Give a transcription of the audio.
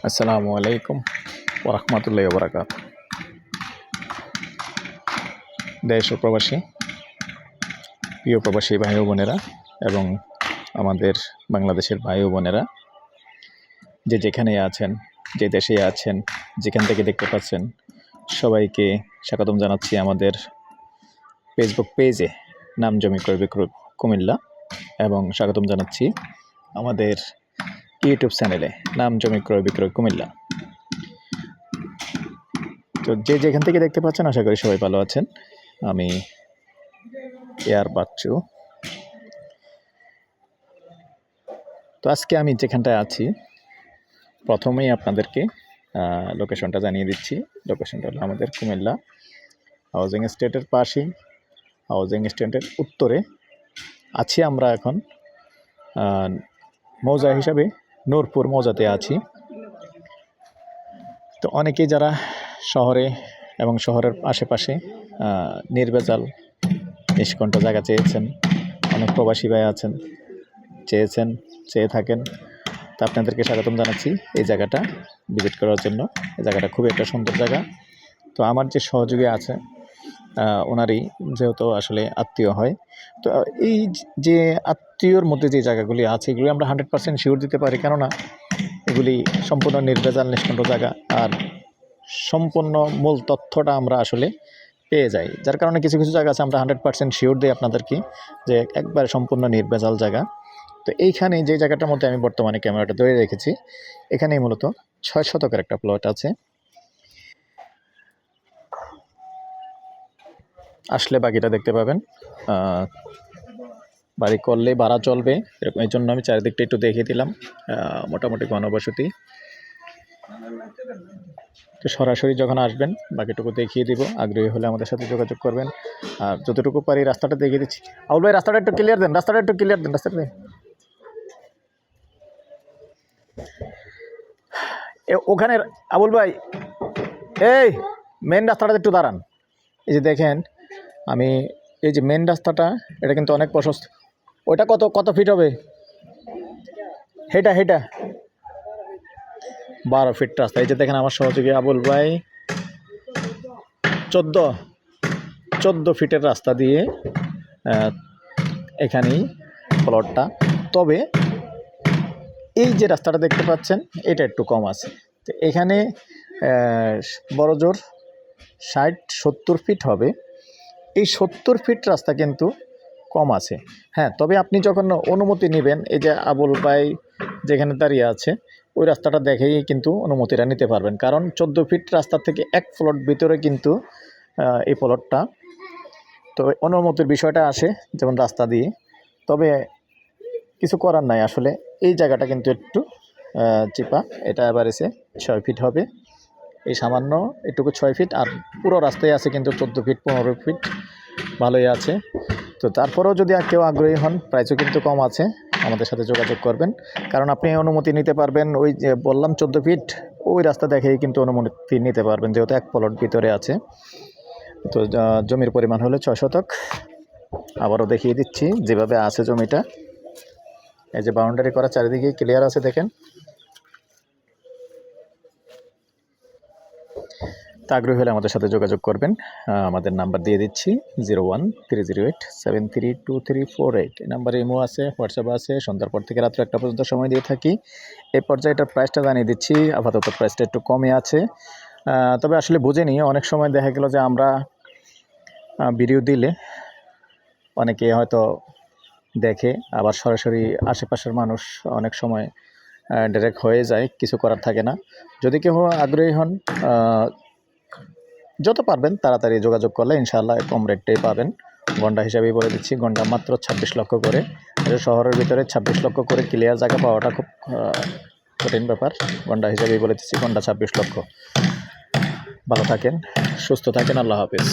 আসসালামু আলাইকুম ওরহমতুল্লাহি ওবরাকাতুহু। দেশ ও প্রবাসী প্রিয় প্রবাসী ভাই ও বোনেরা এবং আমাদের বাংলাদেশের ভাই ও বোনেরা যে যেখানে আছেন, যে দেশে আছেন, যেখান থেকে দেখতে পাচ্ছেন, সবাইকে স্বাগতম জানাচ্ছি আমাদের ফেসবুক পেজে নাম জমি ক্রয় বিক্রয় কুমিল্লা, এবং স্বাগতম জানাচ্ছি আমাদের ইউটিউব চ্যানেলে নাম জমি ক্রয় বিক্রয় কুমিল্লা। তো যে যেখান থেকে দেখতে পাচ্ছেন, আশা করি সবাই ভালো আছেন। আমি এয়ার বাচ্চু। তো আজকে আমি যেখানটায় আছি, প্রথমেই আপনাদেরকে লোকেশনটা জানিয়ে দিচ্ছি। লোকেশনটা হলো আমাদের কুমিল্লা হাউজিং এস্টেটের পাশেই, হাউজিং এস্টেটের উত্তরে আছি আমরা এখন। মৌজা হিসাবে নূরপুর মৌজাতে আছি। তো অনেকেই যারা শহরে এবং শহরের আশেপাশে নির্ভেজাল নিষ্কণ্ঠ জায়গা চেয়েছেন, অনেক প্রবাসী ভাই আছেন, চেয়ে থাকেন, তো আপনাদেরকে স্বাগতম জানাচ্ছি এই জায়গাটা ভিজিট করার জন্য। এই জায়গাটা খুবই একটা সুন্দর জায়গা। তো আমার যে সহযোগী আছে, ওনারই যেহেতু আসলে আত্মীয় হয়, তো এই যে আত্মীয়র মধ্যে যে জায়গাগুলি আছে, এগুলি আমরা 100% শিওর দিতে পারি, কেননা এগুলি সম্পূর্ণ নির্ভেজাল নিষ্কণ্ঠ জায়গা, আর সম্পূর্ণ মূল তথ্যটা আমরা আসলে পেয়ে যাই। যার কারণে কিছু কিছু জায়গা আছে আমরা 100% শিওর দিই আপনাদেরকে যে একবার সম্পূর্ণ নির্ভেজাল জায়গা। তো এইখানে যে জায়গাটার মধ্যে আমি বর্তমানে ক্যামেরাটা ধরে রেখেছি, এখানেই মূলত 6 শতকের একটা প্লট আছে। আসলে বাকিটা দেখতে পাবেন। বাড়ি করলে ভাড়া চলবে, এরকম। এই জন্য আমি চারিদিকটা একটু দেখিয়ে দিলাম। মোটামুটি ঘনবসতি। তো সরাসরি যখন আসবেন বাকিটুকু দেখিয়ে দিব। আগ্রহী হলে আমাদের সাথে যোগাযোগ করবেন। আর যতটুকু পারি রাস্তাটা দেখিয়ে দিচ্ছি। আউল ভাই, রাস্তাটা একটু ক্লিয়ার দেন, রাস্তাটা ওখানে আবুল ভাই, এই মেন রাস্তাটা একটু দাঁড়ান। এই যে দেখেন, আমি এই যে মেন রাস্তাটা, এটা কিন্তু অনেক প্রশস্ত। ওইটা কত ফিট হবে? হেটা 12 ফিট রাস্তা। এই যে দেখেন আমার সহযোগী আবুল ভাই 14 ফিটের রাস্তা দিয়ে এখানেই প্লটটা। তবে এই যে রাস্তাটা দেখতে পাচ্ছেন, এটা একটু কম আছে। তো এখানে বড় জোর 60-70 ফিট হবে। এই 70 ফিট রাস্তা কিন্তু কম আছে। হ্যাঁ, তবে আপনি যখন অনুমতি নেবেন, এই যে আবুল ভাই যেখানে দাঁড়িয়ে আছে, ওই রাস্তাটা দেখেই কিন্তু অনুমতিটা নিতে পারবেন। কারণ 14 ফিট রাস্তা থেকে এক প্লট ভিতরে কিন্তু এই প্লটটা। তো অনুমতির বিষয়টা আসে যেমন রাস্তা দিয়ে। তবে কিছু করার নাই, আসলে এই জায়গাটা কিন্তু একটু চিপা। এটা এবার এসে 6 ফিট হবে। এই সামান্য এটুকু 6 ফিট, আর পুরো রাস্তায় আছে কিন্তু 14 ফিট 15 ফিট, ভালোই আছে। তো তারপরেও যদি কেউ আগ্রহী হন, প্রাইসও কিন্তু কম আছে, আমাদের সাথে যোগাযোগ করবেন। কারণ আপনি অনুমতি নিতে পারবেন, ওই যে বললাম 14 ফিট, ওই রাস্তা দেখেই কিন্তু অনুমতি নিতে পারবেন, যেহেতু এক প্লট ভিতরে আছে। তো জমির পরিমাণ হলো 6 শতক। আবারও দেখিয়ে দিচ্ছি যেভাবে আছে জমিটা। এই যে বাউন্ডারি করা, চারিদিকে ক্লিয়ার আছে দেখেন। তা আগ্রহী হলে আমাদের সাথে যোগাযোগ করবেন। আমাদের নাম্বার দিয়ে দিচ্ছি 013087323348। এই নাম্বারে ইমো আছে, হোয়াটসঅ্যাপ আছে। সন্ধ্যার পর থেকে রাত্রে 1টা পর্যন্ত সময় দিয়ে থাকি। এই পর্যায়ে এটার প্রাইসটা জানিয়ে দিচ্ছি। আপাতত প্রাইসটা একটু কমে আছে, তবে আসলে বুঝে নিয়ে অনেক সময় দেখা গেল যে আমরা ভিডিও দিলে অনেকে হয়তো দেখে, আবার সরাসরি আশেপাশের মানুষ অনেক সময় ডাইরেক্ট হয়ে যায়, কিছু করার থাকে না। যদি কেউ আগ্রহী হন, যত পারবেন তাড়াতাড়ি যোগাযোগ করলে ইনশাআল্লাহ কম রেটটাই পাবেন। গন্ডা হিসাবেই বলে দিচ্ছি, গন্ডা মাত্র 26 লক্ষ করে। শহরের ভিতরে 26 লক্ষ করে ক্লিয়ার জায়গা পাওয়াটা খুব কঠিন ব্যাপার। গন্ডা হিসাবেই বলে দিচ্ছি, গন্ডা 26 লক্ষ। ভালো থাকেন, সুস্থ থাকেন, আল্লাহ হাফেজ।